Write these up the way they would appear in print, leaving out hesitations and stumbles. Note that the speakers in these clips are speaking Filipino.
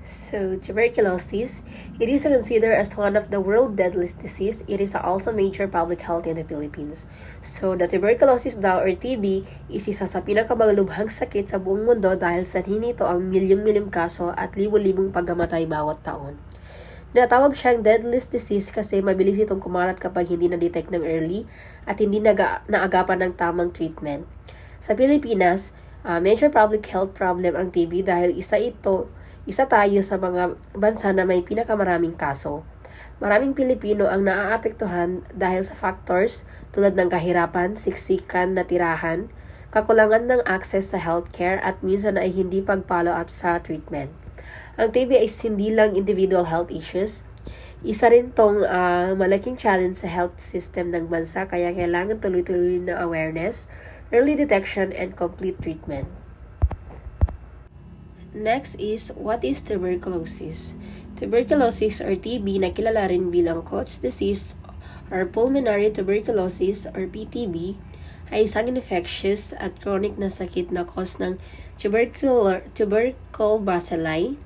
So, tuberculosis, it is considered as one of the world's deadliest disease. It is also major public health in the Philippines. So, the tuberculosis daw or TB is isa sa pinakamalubhang sakit sa buong mundo dahil sanhin nito ang milyong-milyong kaso at libo-libong pagkamatay bawat taon. Natawag siyang deadliest disease kasi mabilis itong kumalat kapag hindi na-detect ng early at hindi naagapan ng tamang treatment. Sa Pilipinas, major public health problem ang TB dahil isa tayo sa mga bansa na may pinakamaraming kaso. Maraming Pilipino ang naaapektuhan dahil sa factors tulad ng kahirapan, siksikan na tirahan, kakulangan ng access sa healthcare at minsan ay hindi pag-follow up sa treatment. Ang TB ay hindi lang individual health issues. Isa rin tong malaking challenge sa health system ng bansa kaya kailangan tuloy-tuloy na awareness, early detection, and complete treatment. Next is, what is tuberculosis? Tuberculosis or TB na kilala rin bilang Koch's disease or pulmonary tuberculosis or PTB ay isang infectious at chronic na sakit na cause ng tubercle bacilli,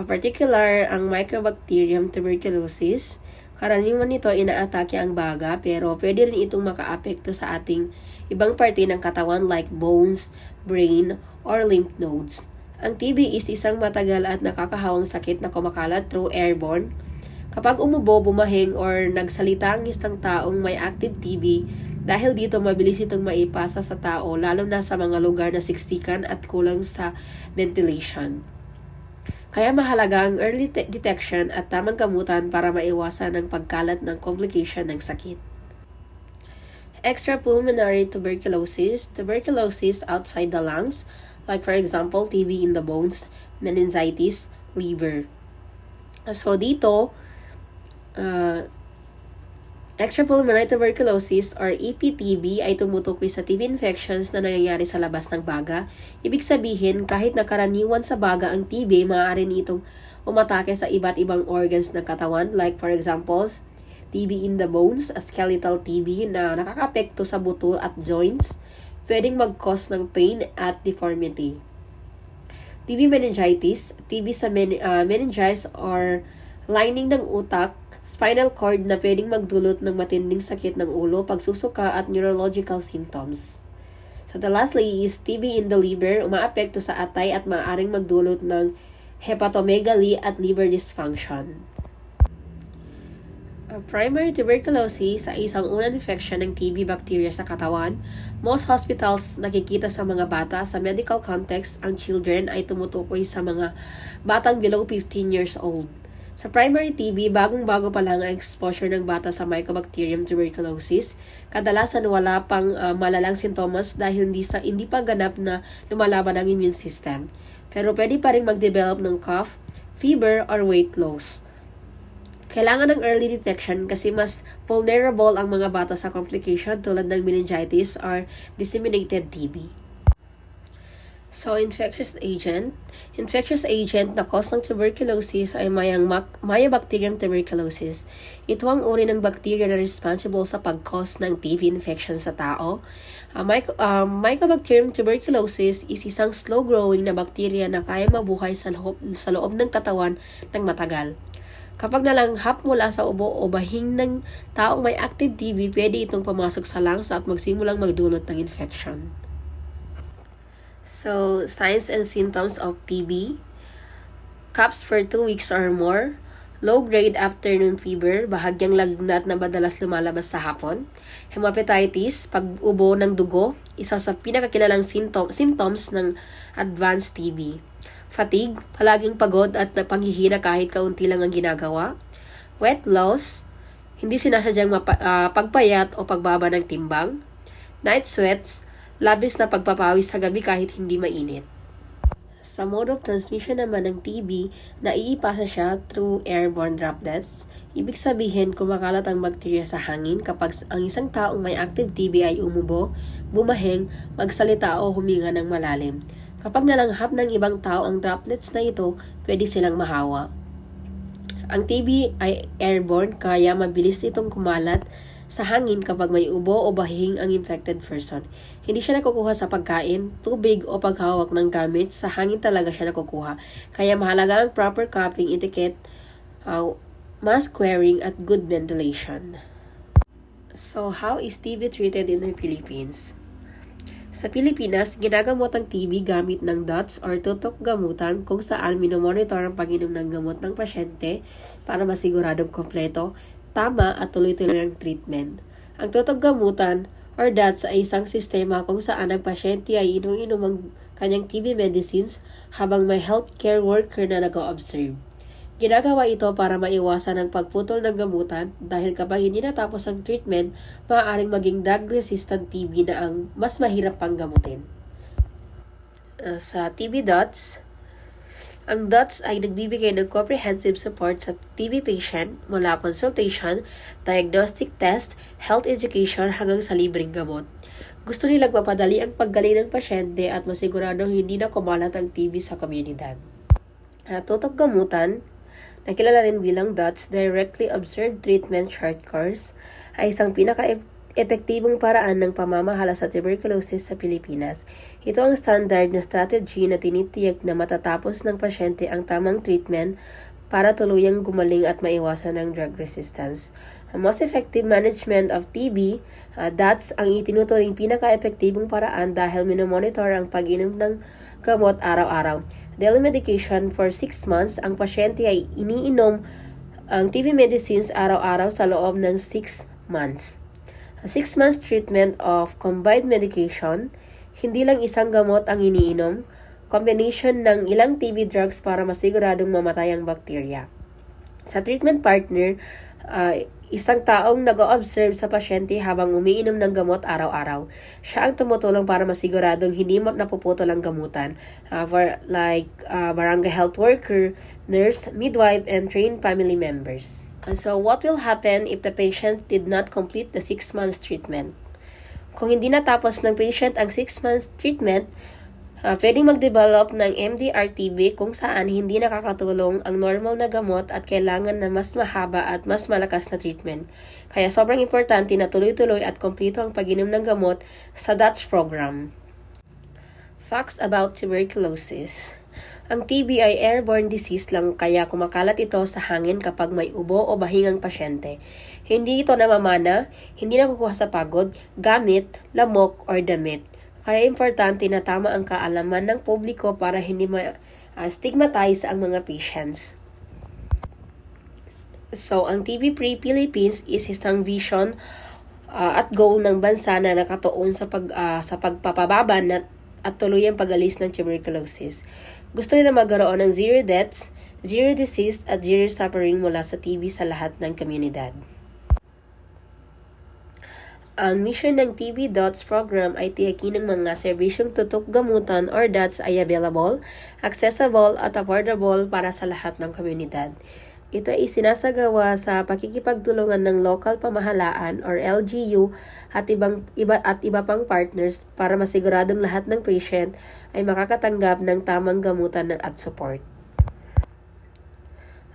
particular ang Mycobacterium tuberculosis. Karaniwan nito inaatake ang baga pero pwede rin itong makaapekto sa ating ibang parte ng katawan like bones, brain, or lymph nodes. Ang TB is isang matagal at nakakahawang sakit na kumakalat through airborne. Kapag umubo, bumahing, or nagsalita ang isang taong may active TB, dahil dito mabilis itong maipasa sa tao lalo na sa mga lugar na siksikan at kulang sa ventilation. Kaya mahalaga ang early detection at tamang gamutan para maiwasan ang pagkalat ng complication ng sakit. Extrapulmonary tuberculosis outside the lungs, like for example, TB in the bones, meningitis, liver. So dito, extrapulmonary tuberculosis or EPTB ay tumutukoy sa TB infections na nangyayari sa labas ng baga. Ibig sabihin, kahit nakaraniwan sa baga ang TB, maaari nitong umatake sa iba't ibang organs ng katawan, like for example, TB in the bones, a skeletal TB na nakakapekto sa buto at joints, pwedeng mag-cause ng pain at deformity. TB meningitis, TB sa meninges or lining ng utak, spinal cord na pwedeng magdulot ng matinding sakit ng ulo, pagsusuka at neurological symptoms. So the lastly is TB in the liver, umaapekto sa atay at maaaring magdulot ng hepatomegaly at liver dysfunction. Primary tuberculosis ay isang unang infection ng TB bacteria sa katawan. Most hospitals nakikita sa mga bata. Sa medical context, ang children ay tumutukoy sa mga batang below 15 years old. Sa primary TB, bagong-bago pa lang ang exposure ng bata sa Mycobacterium tuberculosis. Kadalasan wala pang malalang sintomas dahil hindi pa ganap na lumalaban ang immune system. Pero pwede pa rin mag-develop ng cough, fever, or weight loss. Kailangan ng early detection kasi mas vulnerable ang mga bata sa complication tulad ng meningitis or disseminated TB. So, infectious agent na cause ng tuberculosis ay Mycobacterium tuberculosis. Ito ang uri ng bacteria na responsible sa pag-cause ng TB infection sa tao. Mycobacterium tuberculosis is isang slow-growing na bacteria na kaya mabuhay sa loob ng katawan ng matagal. Kapag nalanghap mula sa ubo o bahing ng taong may active TB, pwede itong pumasok sa lungs at magsimulang magdulot ng infection. So, signs and symptoms of TB. Coughs for 2 weeks or more. Low-grade afternoon fever, bahagyang lagnat na madalas lumalabas sa hapon. Hepatitis, pag-ubo ng dugo, isa sa pinakakilalang symptoms ng advanced TB. Fatigue, palaging pagod at panghihina kahit kaunti lang ang ginagawa. Weight loss, hindi sinasadyang pagpayat o pagbaba ng timbang. Night sweats, labis na pagpapawis sa gabi kahit hindi mainit. Sa mode of transmission naman ng TB, naiipasa siya through airborne droplets. Ibig sabihin, kumakalat ang bakterya sa hangin kapag ang isang taong may active TB ay umubo, bumahing, magsalita o huminga ng malalim. Kapag nalanghap ng ibang tao ang droplets na ito, pwede silang mahawa. Ang TB ay airborne kaya mabilis itong kumalat sa hangin kapag may ubo o bahing ang infected person. Hindi siya nakukuha sa pagkain, tubig o paghawak ng gamit, sa hangin talaga siya nakukuha. Kaya mahalaga ang proper cupping etiquette, mask wearing at good ventilation. So, how is TB treated in the Philippines? Sa Pilipinas, ginagamot ang TB gamit ng DOTS or tutok gamutan kung saan minomonitor ang pag-inom ng gamot ng pasyente para masiguradong kompleto, tama at tuloy-tuloy ang treatment. Ang tutok gamutan or DOTS ay isang sistema kung saan ang pasyente ay inom-inom ang kanyang TB medicines habang may healthcare worker na nag-o-observe. Ginagawa ito para maiwasan ang pagputol ng gamutan dahil kapag hindi natapos ang treatment, maaaring maging drug-resistant TB na ang mas mahirap pang gamutin. Sa TB DOTS, ang DOTS ay nagbibigay ng comprehensive support sa TB patient mula consultation, diagnostic test, health education hanggang sa libreng gamot. Gusto nilang mapadali ang paggaling ng pasyente at masiguradong hindi na kumalat ang TB sa komunidad. Tutok gamutan, nakilala rin bilang DOTS, Directly Observed Treatment Short Course, ay isang pinaka-epektibong paraan ng pamamahala sa tuberculosis sa Pilipinas. Ito ang standard na strategy na tinitiyak na matatapos ng pasyente ang tamang treatment para tuluyang gumaling at maiwasan ang drug resistance. Ang most effective management of TB, DOTS ang itinuturing pinaka-epektibong paraan dahil minomonitor ang pag-inom ng gamot araw-araw. Daily medication for 6 months, ang pasyente ay iniinom ang TB medicines araw-araw sa loob ng 6 months. A 6 months treatment of combined medication, hindi lang isang gamot ang iniinom, combination ng ilang TB drugs para masiguradong mamatay ang bakterya. Sa treatment partner, isang taong nag-o-observe sa pasyente habang umiinom ng gamot araw-araw. Siya ang tumutulong para masiguradong hindi napuputol ang gamutan, barangay health worker, nurse, midwife, and trained family members. So, what will happen if the patient did not complete the 6 months treatment? Kung hindi natapos ng patient ang 6 months treatment, pwedeng mag-develop ng MDR-TB kung saan hindi nakakatulong ang normal na gamot at kailangan na mas mahaba at mas malakas na treatment. Kaya sobrang importante na tuloy-tuloy at kompleto ang pag-inom ng gamot sa DOTS program. Facts about tuberculosis. Ang TB ay airborne disease lang kaya kumakalat ito sa hangin kapag may ubo o bahing ang pasyente. Hindi ito namamana, hindi nakukuha sa pagod, gamit, lamok, or damit. Kaya importante na tama ang kaalaman ng publiko para hindi stigmatize ang mga patients. So, ang TB-Free Philippines is isang vision at goal ng bansa na nakatuon sa pagpapababa at tuluyang pag-alis ng tuberculosis. Gusto nila magkaroon ng zero deaths, zero disease at zero suffering mula sa TB sa lahat ng komunidad. Ang mission ng TB DOTS program ay tiyakin ng mga serbisyong tutok gamutan or DOTS ay available, accessible at affordable para sa lahat ng komunidad. Ito ay sinasagawa sa pakikipagtulungan ng local pamahalaan or LGU at iba pang partners para masiguradong lahat ng patient ay makakatanggap ng tamang gamutan at support.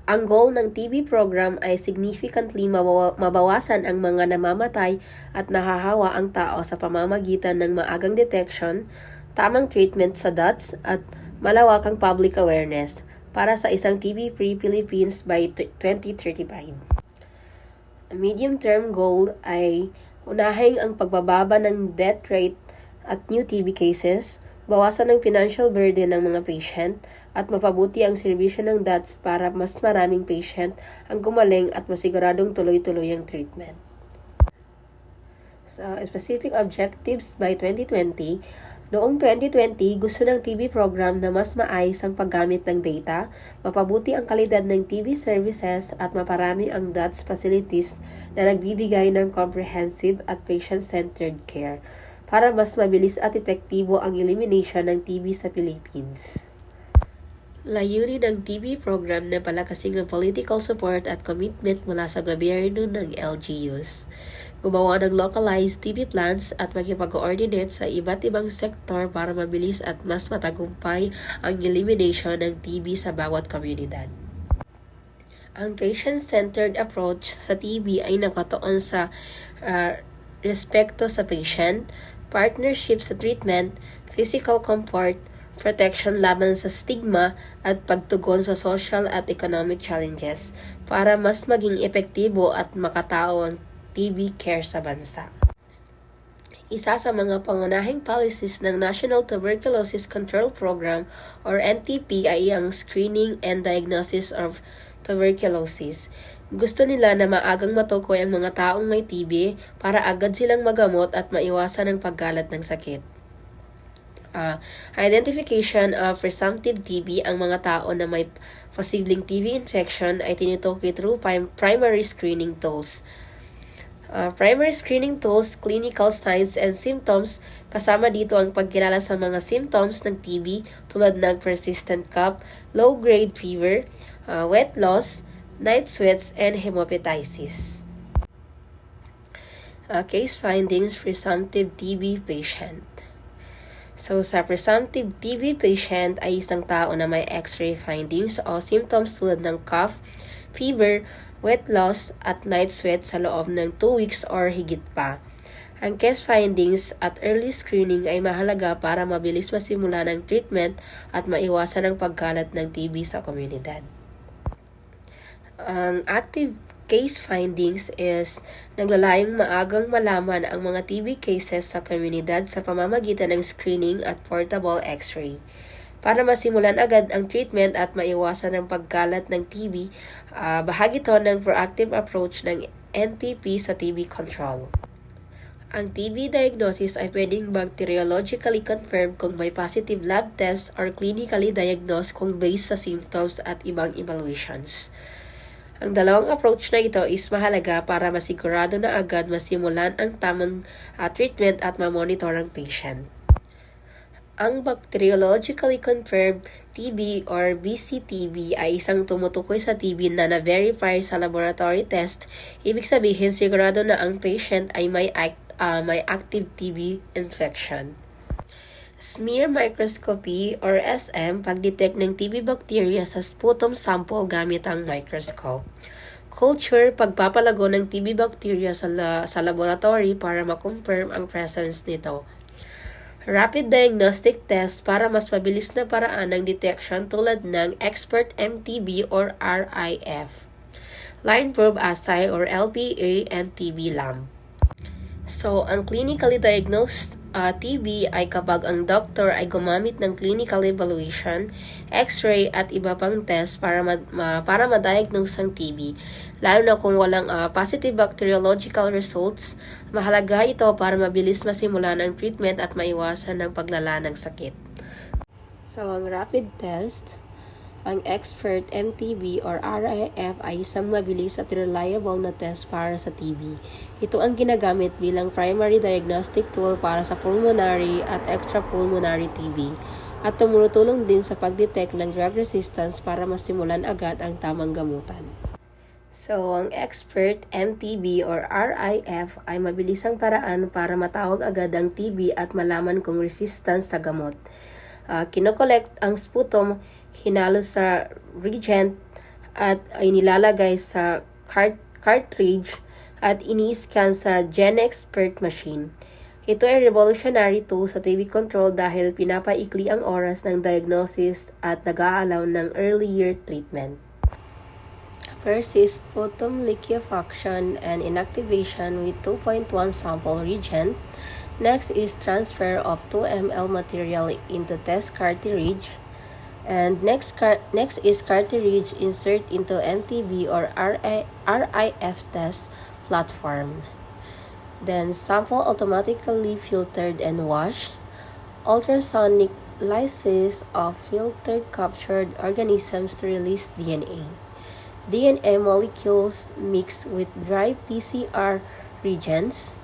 Ang goal ng TB program ay significantly mabawasan ang mga namamatay at nahahawa ang tao sa pamamagitan ng maagang detection, tamang treatment sa DOTS at malawakang public awareness para sa isang TB-Free Philippines by 2035. Ang medium-term goal ay unahin ang pagbababa ng death rate at new TB cases, bawasan ang financial burden ng mga patient, at mapabuti ang serbisyo ng DOTS para mas maraming patient ang gumaling at masiguradong tuloy-tuloy ang treatment. So, specific objectives by 2020. Noong 2020, gusto ng TB program na mas maayos ang paggamit ng data, mapabuti ang kalidad ng TB services at maparami ang DOTS facilities na nagbibigay ng comprehensive at patient-centered care para mas mabilis at epektibo ang elimination ng TB sa Philippines. Layunin ng TB program na palakasin ang political support at commitment mula sa gobyerno ng LGUs. Gumawa ng localized TB plans at makipag-coordinate sa iba't ibang sektor para mabilis at mas matagumpay ang elimination ng TB sa bawat komunidad. Ang patient-centered approach sa TB ay nakatuon sa respeto sa patient, partnership sa treatment, physical comfort, protection laban sa stigma, at pagtugon sa social at economic challenges para mas maging epektibo at makatao ang TB care sa bansa. Isa sa mga pangunahing policies ng National Tuberculosis Control Program or NTP ay ang screening and diagnosis of tuberculosis. Gusto nila na maagang matukoy ang mga taong may TB para agad silang magamot at maiwasan ang paggalat ng sakit. Identification of presumptive TB, ang mga tao na may posibleng TB infection ay tinutukoy through primary screening tools. Primary screening tools, clinical signs and symptoms, kasama dito ang pagkilala sa mga symptoms ng TB tulad ng persistent cough, low-grade fever, wet loss, night sweats, and hemoptysis. Case findings, presumptive TB patient. So, sa presumptive TB patient ay isang tao na may X-ray findings o symptoms tulad ng cough, fever, wet loss, at night sweat sa loob ng 2 weeks or higit pa. Ang case findings at early screening ay mahalaga para mabilis masimula ng treatment at maiwasan ang pagkalat ng TB sa komunidad. Ang active case findings is naglalayong maagang malaman ang mga TB cases sa komunidad sa pamamagitan ng screening at portable X-ray. Para masimulan agad ang treatment at maiwasan ang pagkalat ng TB, bahagi ito ng proactive approach ng NTP sa TB control. Ang TB diagnosis ay pwedeng bacteriologically confirmed kung may positive lab test or clinically diagnosed kung based sa symptoms at ibang evaluations. Ang dalawang approach na ito is mahalaga para masigurado na agad masimulan ang tamang treatment at mamonitor ang patient. Ang bacteriologically confirmed TB or BCTB ay isang tumutukoy sa TB na na-verify sa laboratory test. Ibig sabihin, sigurado na ang patient ay may active TB infection. Smear microscopy or SM, pag-detect ng TB bacteria sa sputum sample gamit ang microscope. Culture, pagpapalago ng TB bacteria sa laboratory para ma-confirm ang presence nito. Rapid diagnostic test para mas mabilis na paraan ng detection tulad ng expert MTB or RIF. Line probe assay or LPA and TB lamp. So, ang clinically diagnosed TB ay kapag ang doctor ay gumamit ng clinical evaluation, X-ray at iba pang test para ma-diagnose ang TB. Lalo na kung walang positive bacteriological results, mahalaga ito para mabilis masimulan ang treatment at maiwasan ang paglala ng sakit. So, ang rapid test, ang expert MTB or RIF ay isang mabilis at reliable na test para sa TB. Ito ang ginagamit bilang primary diagnostic tool para sa pulmonary at extrapulmonary TB at tumutulong din sa pag-detect ng drug resistance para masimulan agad ang tamang gamutan. So, ang expert MTB or RIF ay mabilisang paraan para matawag agad ang TB at malaman kung resistance sa gamot. Kinokollect ang sputum, hinalo sa reagent at ay nilalagay sa cartridge at ini-scan sa GenExpert machine. Ito ay revolutionary tool sa TB control dahil pinapaikli ang oras ng diagnosis at nag-aalaw ng earlier treatment. First is sputum liquefaction and inactivation with 2.1 sample reagent. Next is transfer of 2 ml material into test cartridge. And next is cartridge insert into MTB or RIF test platform. Then sample automatically filtered and washed. Ultrasonic lysis of filtered captured organisms to release DNA. DNA molecules mixed with dry PCR reagents.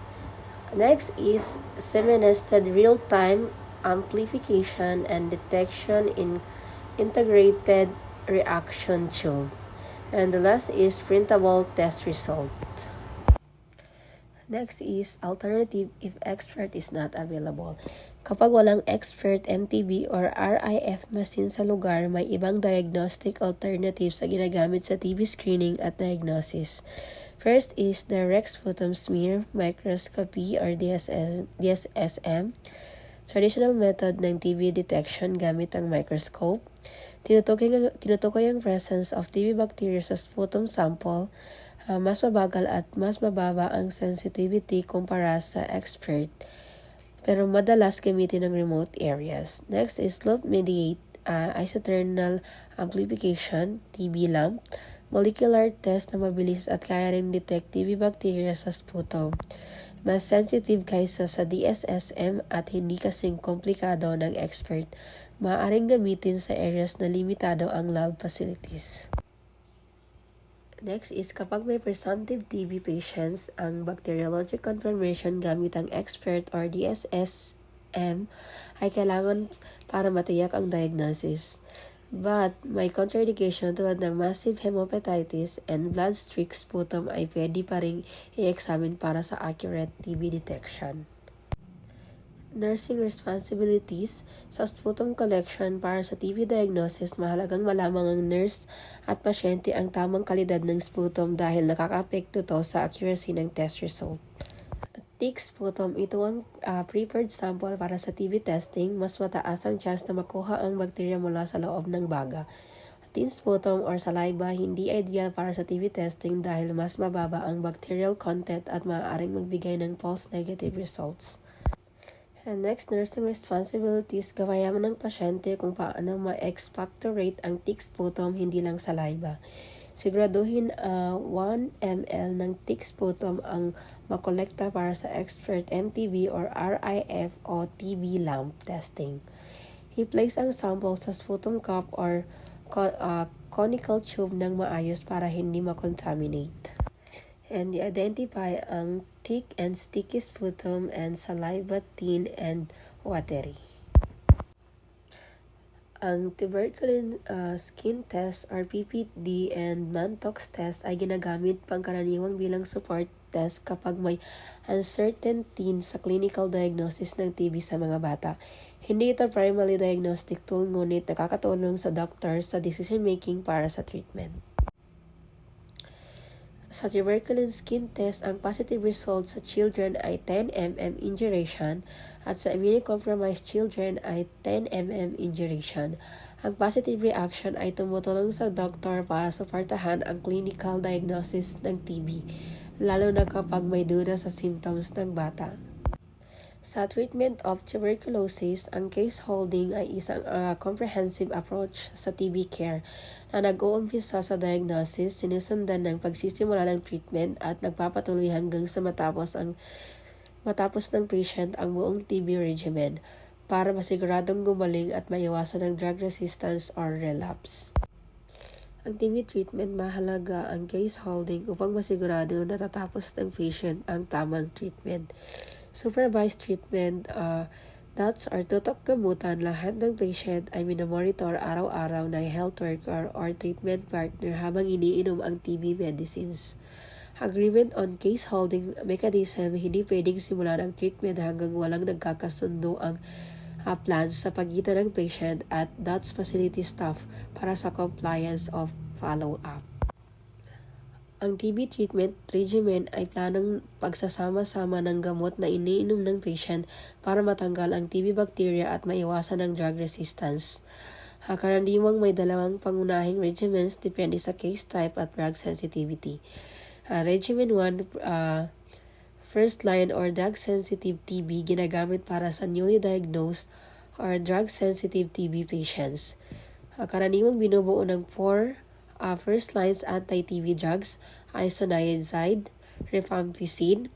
Next is semi-nested real-time amplification and detection in integrated reaction tube. And the last is printable test result. Next is alternative if expert is not available. Kapag walang expert MTB or RIF machine sa lugar, may ibang diagnostic alternatives na ginagamit sa TB screening at diagnosis. First is direct sputum smear microscopy or DSSM. Traditional method ng TB detection gamit ang microscope. Tinutukoy ang presence of TB bacteria sa sputum sample. Mas mabagal at mas mababa ang sensitivity kumpara sa expert, pero madalas gamitin ng remote areas. Next is loop-mediated isothermal amplification, TB lamp, molecular test na mabilis at kaya rin detect TB bacteria sa sputum. Mas sensitive kaysa sa DSSM at hindi kasing komplikado ng expert. Maaaring gamitin sa areas na limitado ang lab facilities. Next is kapag may presumptive TB patients, ang bacteriologic confirmation gamit ang expert or DSSM ay kailangan para matiyak ang diagnosis. But may contraindication tulad ng massive hemopatitis and blood-streaked sputum ay pwede pa rin i-examine para sa accurate TB detection. Nursing responsibilities sa sputum collection para sa TB diagnosis, mahalagang malamang ng nurse at pasyente ang tamang kalidad ng sputum dahil nakaka-apekto to sa accuracy ng test result. Thick sputum, ito ang prepared sample para sa TB testing. Mas mataas ang chance na makuha ang bakterya mula sa loob ng baga. Thin sputum or saliva, hindi ideal para sa TB testing dahil mas mababa ang bacterial content at maaaring magbigay ng false negative results. And next, nursing responsibilities, gawayan ng pasyente kung paano ma-expectorate ang thick sputum, hindi lang saliva. Siguraduhin 1 ml ng thick sputum ang makolekta para sa expert MTB or RIF o TB lamp testing. I-place ang sample sa sputum cup or conical tube ng maayos para hindi makontaminate. And i-identify ang thick and sticky sputum and saliva thin and watery. Ang tuberculin skin test or PPD and Mantoux test ay ginagamit pangkaraniwang bilang support test kapag may uncertainty sa clinical diagnosis ng TB sa mga bata. Hindi ito primary diagnostic tool, ngunit nakakatulong sa doctor sa decision making para sa treatment. Sa tuberculin skin test, ang positive result sa children ay 10 mm induration at sa immunocompromised children ay 10 mm induration. Ang positive reaction ay tumutulong sa doktor para suportahan ang clinical diagnosis ng TB, lalo na kapag may duda sa symptoms ng bata. Sa treatment of tuberculosis, ang case holding ay isang comprehensive approach sa TB care na nag-uumpisa sa diagnosis, sinusundan ng pagsisimula ng treatment at nagpapatuloy hanggang sa matapos ng patient ang buong TB regimen para masiguradong gumaling at maiwasan ng drug resistance or relapse. Ang TB treatment, mahalaga ang case holding upang masigurado na tatapos ng patient ang tamang treatment. Supervised treatment, that's or tutok gamutan, lahat ng patient ay minomonitor araw-araw ng health worker or treatment partner habang iniinom ang TB medicines. Agreement on case holding mechanism, hindi pwedeng simulan ang treatment hanggang walang nagkakasundo ang plans sa pagitan ng patient at DOTS facility staff para sa compliance of follow-up. Ang TB treatment regimen ay planong pagsasama-sama ng gamot na iniinom ng patient para matanggal ang TB bacteria at maiwasan ang drug resistance. Karaniwang may dalawang pangunahing regimens depende sa case type at drug sensitivity. Regimen 1, first line or drug-sensitive TB, ginagamit para sa newly diagnosed or drug-sensitive TB patients. Karaniwang binubuo ng 4 first lines anti-TB drugs, isoniazid, rifampicin,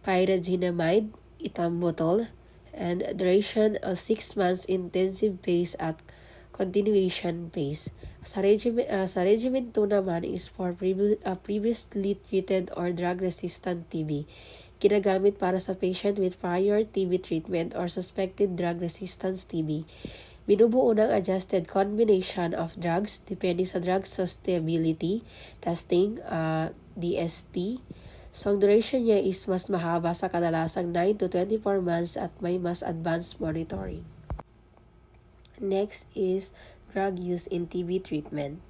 pyrazinamide, ethambutol, and duration of 6 months intensive phase at continuation phase. Sa regimen 2 naman is for previously treated or drug-resistant TB. Ginagamit para sa patient with prior TB treatment or suspected drug-resistance TB. Binubuo ng adjusted combination of drugs depende sa drug sustainability testing, DST, So, ang duration niya is mas mahaba sa kadalasang 9 to 24 months at may mas advanced monitoring. Next is drug use in TB treatment.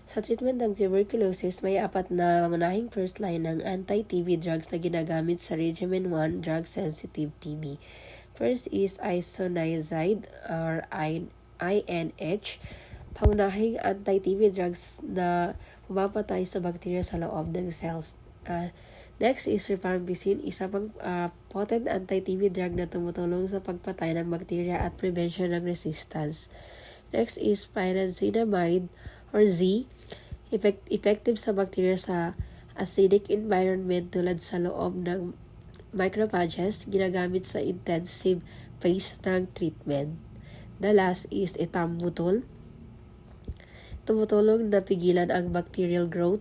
Sa treatment ng tuberculosis, may 4 na mangunahing first line ng anti-TB drugs na ginagamit sa Regimen 1 drug-sensitive TB. First is isoniazid or INH, pangunahing anti-TB drugs na pumapatay sa bakterya sa loob ng cells. Next is rifampicin, isa pang potent anti-TB drug na tumutulong sa pagpatay ng bakterya at prevention ng resistance. Next is pyrazinamide or Z, effective sa bakterya sa acidic environment tulad sa loob ng macrophages, ginagamit sa intensive phase ng treatment. The last is etambutol, tumutulong na pigilan ang bacterial growth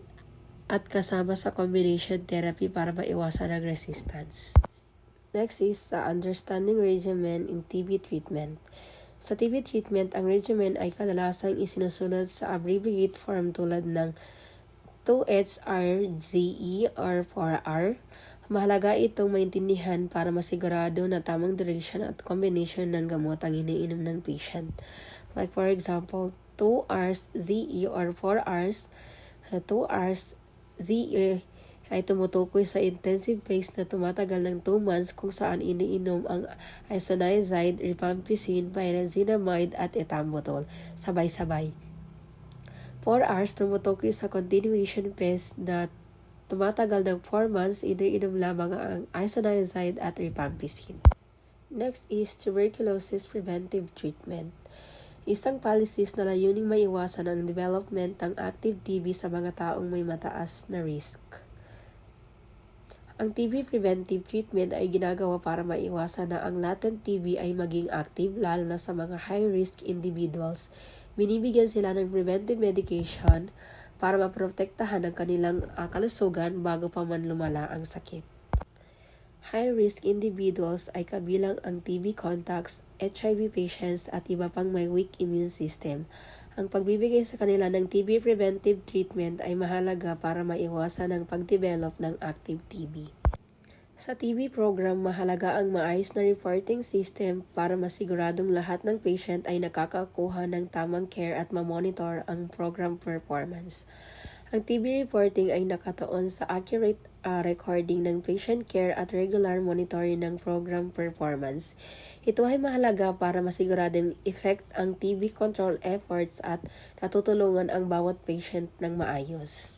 at kasama sa combination therapy para maiwasan ang resistance. Next is understanding regimen in TB treatment. Sa TB treatment, ang regimen ay kadalasang isinusulat sa abbreviated form tulad ng 2HRZE or 4R. Mahalaga itong maintindihan para masigurado na tamang duration at combination ng gamot ang iniinom ng patient. Like for example, 2 hours ZE or 4 hours, 2 hours ZE ay tumutukoy sa intensive phase na tumatagal ng 2 months kung saan iniinom ang isoniazid, rifampicin, pyrazinamide at etambutol sabay-sabay. 4 hours tumutukoy sa continuation phase na tumatagal ng 4 months, iniinom lamang ang isoniazid at rifampicin. Next is tuberculosis preventive treatment. Isang policies na layuning maiwasan ang development ng active TB sa mga taong may mataas na risk. Ang TB preventive treatment ay ginagawa para maiwasan na ang latent TB ay maging active, lalo na sa mga high-risk individuals. Binibigyan sila ng preventive medication para maprotektahan ang kanilang kalusugan bago pa man lumala ang sakit. High-risk individuals ay kabilang ang TB contacts, HIV patients at iba pang may weak immune system. Ang pagbibigay sa kanila ng TB preventive treatment ay mahalaga para maiwasan ang pagdevelop ng active TB. Sa TB program, mahalaga ang maayos na reporting system para masiguradong lahat ng patient ay nakakakuha ng tamang care at mamonitor ang program performance. Ang TB reporting ay nakatuon sa accurate recording ng patient care at regular monitoring ng program performance. Ito ay mahalaga para masiguradong effect ang TB control efforts at natutulungan ang bawat patient ng maayos.